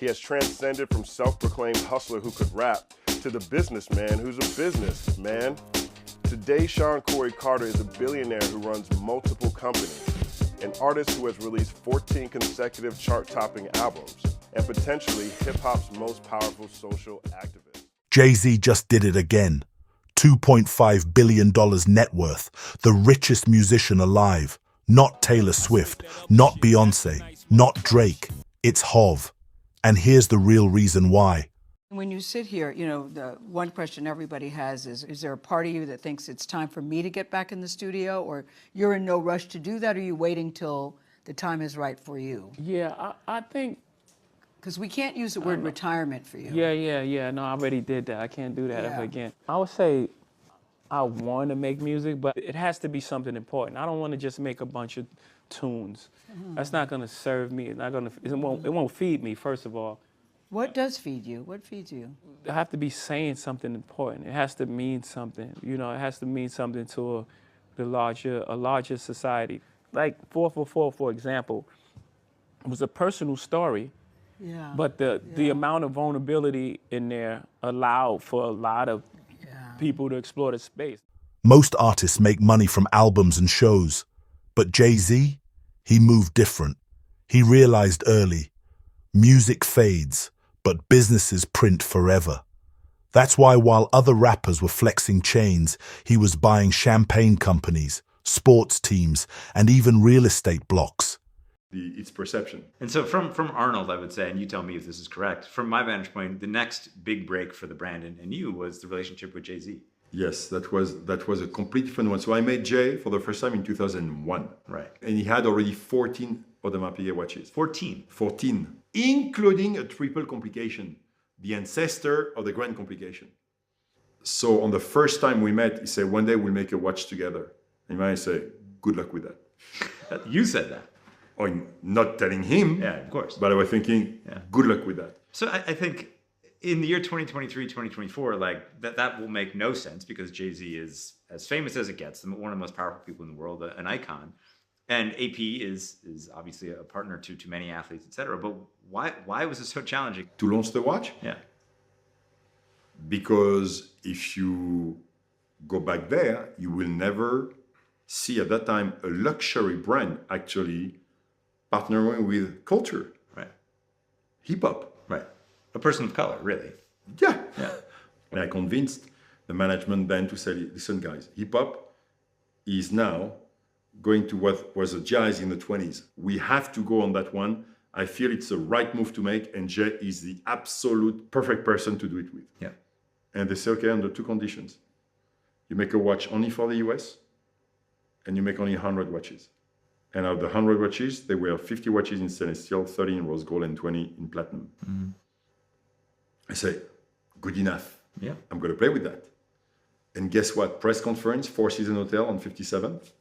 He has transcended from self-proclaimed hustler who could rap to the businessman who's a businessman. Today, Sean Corey Carter is a billionaire who runs multiple companies, an artist who has released 14 consecutive chart-topping albums, and potentially hip-hop's most powerful social activist. Jay-Z just did it again. $2.5 billion net worth, the richest musician alive. Not Taylor Swift, not Beyonce, not Drake. It's Hov. And here's the real reason why. When you sit here, you know, the one question everybody has is there a part of you that thinks it's time for me to get back in the studio, or you're in no rush to do that, or are you waiting till the time is right for you? Yeah, I think... Because we can't use the word retirement for you. Yeah. No, I already did that. I can't do that ever again. I would say I want to make music, but it has to be something important. I don't want to just make a bunch of tunes. That's not going to serve me. It's not going to. It won't feed me. First of all. What does feed you? What feeds you? I have to be saying something important. It has to mean something. You know, it has to mean something to a larger society. Like 444, for example, was a personal story. Yeah. But the amount of vulnerability in there allowed for a lot of people to explore the space. Most artists make money from albums and shows, but Jay-Z, he moved different. He realized early, music fades, but businesses print forever. That's why while other rappers were flexing chains, he was buying champagne companies, sports teams, and even real estate blocks. Its perception. And so from Arnold, I would say, and you tell me if this is correct, from my vantage point, the next big break for the brand and you was the relationship with Jay-Z. Yes, that was a complete fun one. So I met Jay for the first time in 2001. Right. And he had already 14 Audemars Piguet watches. 14? 14, including a triple complication, the ancestor of the grand complication. So on the first time we met, he said, one day we'll make a watch together. And I say, good luck with that. You said that. I'm not telling him, yeah, of course. But I was thinking, good luck with that. So I think in the year 2023, 2024, like that will make no sense because Jay-Z is as famous as it gets, one of the most powerful people in the world, an icon. And AP is obviously a partner to many athletes, et cetera. But why was it so challenging? To launch the watch? Yeah. Because if you go back there, you will never see at that time a luxury brand actually partnering with culture. Right. Hip-hop. Right. A person of color, really. Yeah. Yeah. And I convinced the management then to say, listen guys, hip-hop is now going to what was a jazz in the 20s. We have to go on that one. I feel it's the right move to make, and Jay is the absolute perfect person to do it with. Yeah. And they say, okay, under two conditions. You make a watch only for the US, and you make only 100 watches. And out of the 100 watches, there were 50 watches in stainless steel, 30 in rose gold, and 20 in platinum. Mm-hmm. I say, good enough. Yeah. I'm going to play with that. And guess what? Press conference, Four Seasons Hotel on 57th,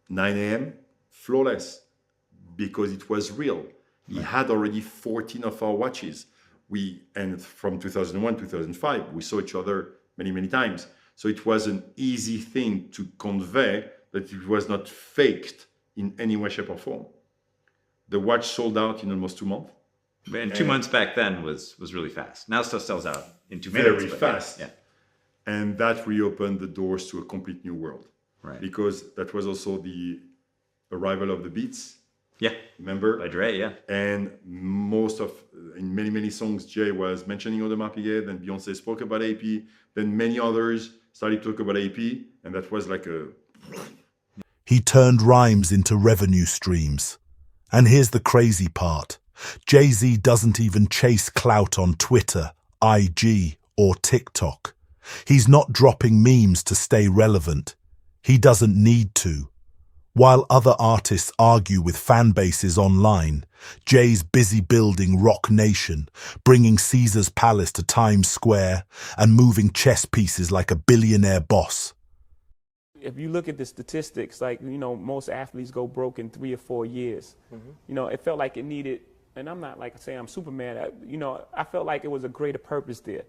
9 a.m., flawless, because it was real. He had already 14 of our watches. And from 2001, 2005, we saw each other many, many times. So it was an easy thing to convey that it was not faked in any way, shape, or form. The watch sold out in almost 2 months. And 2 months back then was really fast. Now stuff sells out in 2 minutes. Very fast. Yeah. And that reopened the doors to a complete new world. Right. Because that was also the arrival of the Beats. Yeah. Remember? By Dre, yeah. And in many, many songs, Jay was mentioning Audemars Piguet, then Beyonce spoke about AP, then many others started to talk about AP, and that was like a... He turned rhymes into revenue streams. And here's the crazy part. Jay-Z doesn't even chase clout on Twitter, IG, or TikTok. He's not dropping memes to stay relevant. He doesn't need to. While other artists argue with fan bases online, Jay's busy building Rock Nation, bringing Caesar's Palace to Times Square, and moving chess pieces like a billionaire boss. If you look at the statistics, like, you know, most athletes go broke in 3 or 4 years. Mm-hmm. You know, it felt like it needed, and I'm not like saying I'm Superman, I felt like it was a greater purpose there,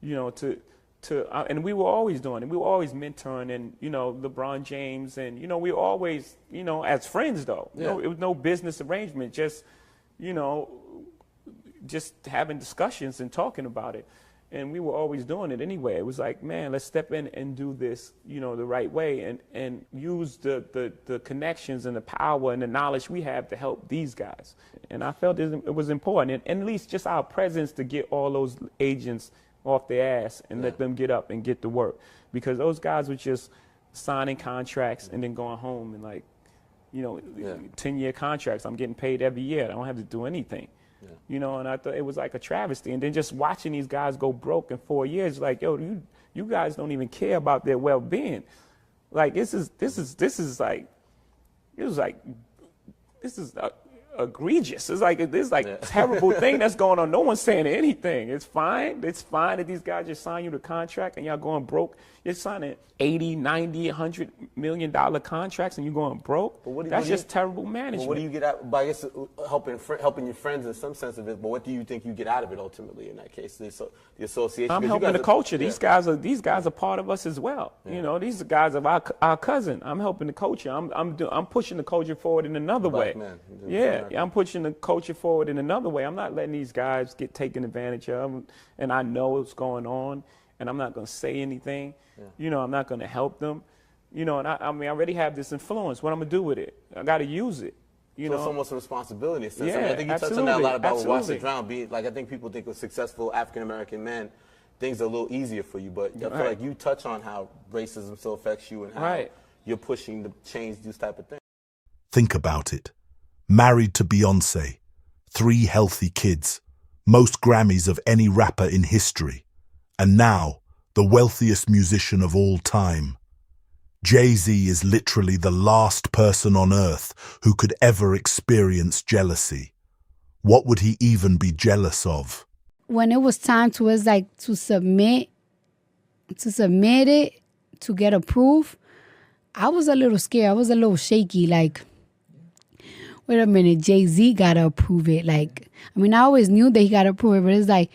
you know, and we were always doing it. We were always mentoring, and, you know, LeBron James, and, you know, we were always, you know, as friends though. Yeah. You know, it was no business arrangement, just, you know, just having discussions and talking about it. And we were always doing it anyway. It was like, man, let's step in and do this, you know, the right way, and use the connections and the power and the knowledge we have to help these guys. And I felt it was important, and at least just our presence to get all those agents off their ass and let them get up and get to work. Because those guys were just signing contracts and then going home and like, you know, 10-year contracts. I'm getting paid every year. I don't have to do anything. You know, and I thought it was like a travesty. And then just watching these guys go broke in 4 years, like, yo, you guys don't even care about their well-being. Like, this is egregious. It's like this terrible thing that's going on. No one's saying anything. It's fine. It's fine that these guys just sign you the contract and y'all going broke. You're signing 80, 90, $100 million contracts and you're going broke. That's just terrible management. Well, what do you get out? But I guess helping your friends in some sense of it. But what do you think you get out of it ultimately in that case? The association. I'm helping the culture. These guys are part of us as well. You know, these are guys of our cousin. I'm helping the culture. I'm pushing the culture forward in another way. I'm pushing the culture forward in another way. I'm not letting these guys get taken advantage of, and I know what's going on, and I'm not going to say anything. You know, I'm not going to help them. You know, and I mean, I already have this influence. What I'm going to do with it? I got to use it. You know, it's almost a responsibility. I mean, I think you touched on absolutely, that a lot about Watch absolutely. It Drown. Like, I think people think with successful African-American men, things are a little easier for you, but I feel like you touch on how racism still affects you and how you're pushing to change these type of things. Think about it. Married to Beyonce, 3 healthy kids, most Grammys of any rapper in history, and now the wealthiest musician of all time. Jay-Z is literally the last person on earth who could ever experience jealousy. What would he even be jealous of? When it was time to submit it to get approved, I was a little scared. I was a little shaky, like, wait a minute, Jay-Z got to approve it. Like, I mean, I always knew that he got to approve it, but it's like,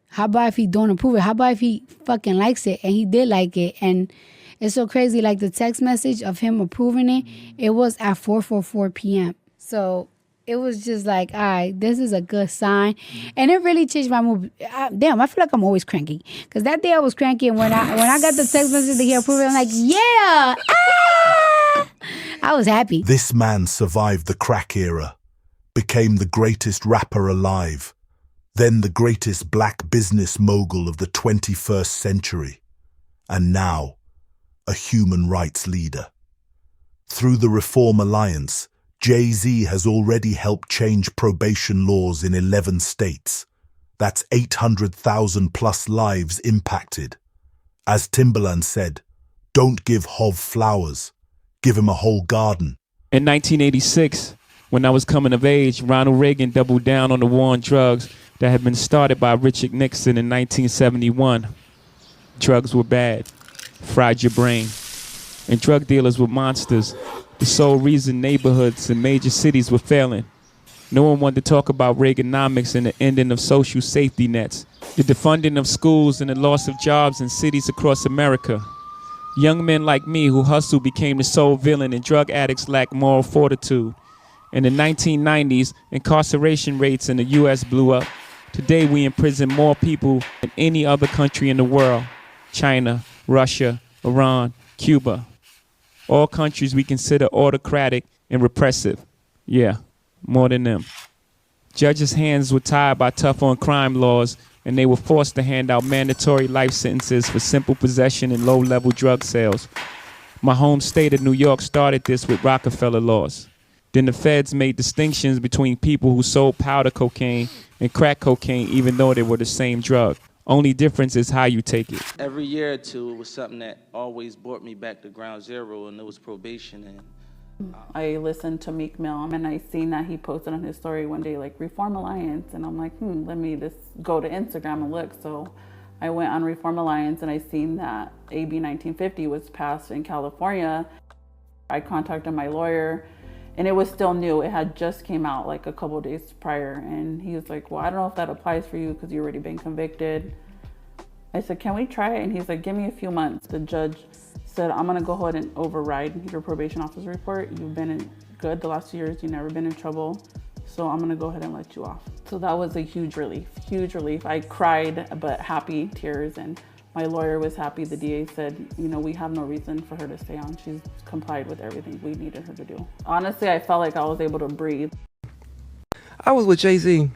how about if he don't approve it? How about if he fucking likes it? And he did like it. And it's so crazy, like the text message of him approving it, it was at 4:44 p.m. So it was just like, all right, this is a good sign. And it really changed my mood. Damn, I feel like I'm always cranky. Because that day I was cranky, and when I got the text message that he approved it, I'm like, yeah! Ah! I was happy. This man survived the crack era, became the greatest rapper alive, then the greatest black business mogul of the 21st century, and now a human rights leader. Through the Reform Alliance, Jay-Z has already helped change probation laws in 11 states. That's 800,000 plus lives impacted. As Timbaland said, don't give Hov flowers, give him a whole garden. In 1986, when I was coming of age, Ronald Reagan doubled down on the war on drugs that had been started by Richard Nixon in 1971. Drugs were bad, fried your brain, and drug dealers were monsters. The sole reason neighborhoods and major cities were failing. No one wanted to talk about Reaganomics and the ending of social safety nets, the defunding of schools and the loss of jobs in cities across America. Young men like me who hustled became the sole villain, and drug addicts lacked moral fortitude. In the 1990s, incarceration rates in the U.S. blew up. Today, we imprison more people than any other country in the world. China, Russia, Iran, Cuba. All countries we consider autocratic and repressive. Yeah, more than them. Judges' hands were tied by tough on crime laws, and they were forced to hand out mandatory life sentences for simple possession and low-level drug sales. My home state of New York started this with Rockefeller laws. Then the feds made distinctions between people who sold powder cocaine and crack cocaine, even though they were the same drug. Only difference is how you take it. Every year or two, it was something that always brought me back to ground zero, and it was probation. And I listened to Meek Mill, and I seen that he posted on his story one day, like, Reform Alliance, and I'm like, let me just go to Instagram and look. So I went on Reform Alliance, and I seen that AB 1950 was passed in California. I contacted my lawyer, and it was still new. It had just came out like a couple of days prior. And he was like, well, I don't know if that applies for you because you've already been convicted. I said, can we try it? And he's like, give me a few months. The judge said, I'm gonna go ahead and override your probation officer report. You've been good the last 2 years. You've never been in trouble. So I'm gonna go ahead and let you off. So that was a huge relief, huge relief. I cried, but happy tears, and my lawyer was happy. The DA said, you know, we have no reason for her to stay on. She's complied with everything we needed her to do. Honestly, I felt like I was able to breathe. I was with Jay-Z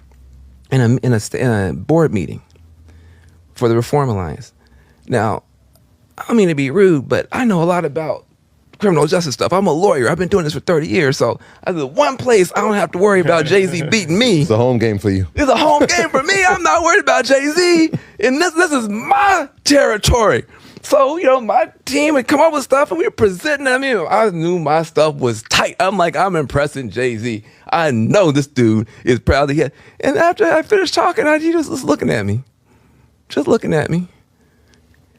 in a board meeting for the Reform Alliance. Now, I don't mean to be rude, but I know a lot about criminal justice stuff. I'm a lawyer. I've been doing this for 30 years. So the one place I don't have to worry about Jay-Z beating me. It's a home game for you. It's a home game for me. I'm not worried about Jay-Z. And this is my territory. So, you know, my team would come up with stuff and we were presenting. I mean, I knew my stuff was tight. I'm like, I'm impressing Jay-Z. I know this dude is proud to get. And after I finished talking, he just was looking at me. Just looking at me.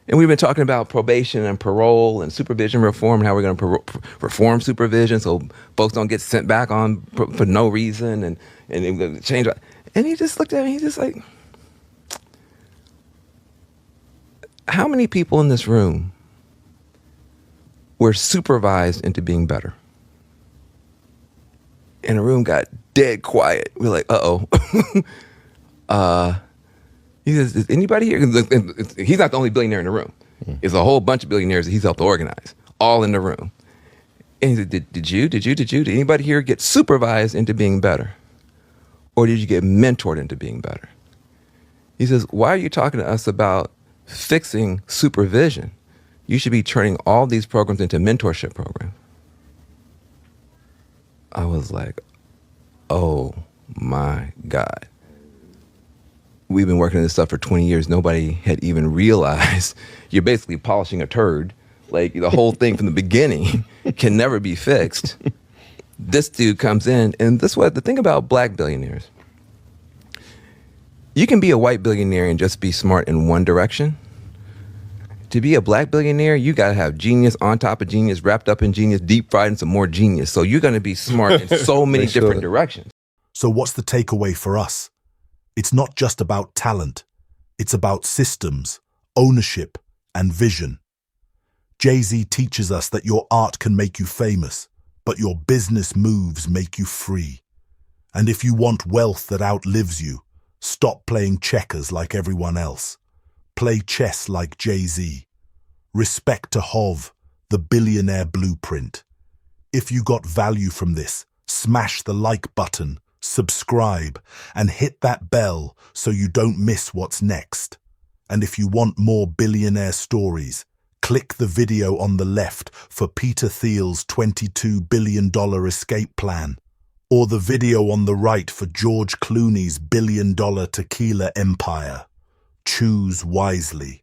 And we've been talking about probation and parole and supervision reform and how we're going to reform supervision so folks don't get sent back on for no reason and change. And he just looked at me. He's just like, how many people in this room were supervised into being better? And the room got dead quiet. We're like, uh-oh. He says, is anybody here? He's not the only billionaire in the room. It's a whole bunch of billionaires that he's helped organize, all in the room. And he said, did anybody here get supervised into being better? Or did you get mentored into being better? He says, why are you talking to us about fixing supervision? You should be turning all these programs into mentorship programs. I was like, oh my God. We've been working on this stuff for 20 years. Nobody had even realized you're basically polishing a turd. Like the whole thing from the beginning can never be fixed. This dude comes in, and this was the thing about black billionaires. You can be a white billionaire and just be smart in one direction. To be a black billionaire, you gotta have genius on top of genius, wrapped up in genius, deep fried in some more genius. So you're gonna be smart in so many different directions. So what's the takeaway for us? It's not just about talent. It's about systems, ownership, and vision. Jay-Z teaches us that your art can make you famous, but your business moves make you free. And if you want wealth that outlives you, stop playing checkers like everyone else. Play chess like Jay-Z. Respect to Hov, the billionaire blueprint. If you got value from this, smash the like button, subscribe, and hit that bell so you don't miss what's next. And if you want more billionaire stories, click the video on the left for Peter Thiel's $22 billion escape plan, or the video on the right for George Clooney's $1 billion tequila empire. Choose wisely.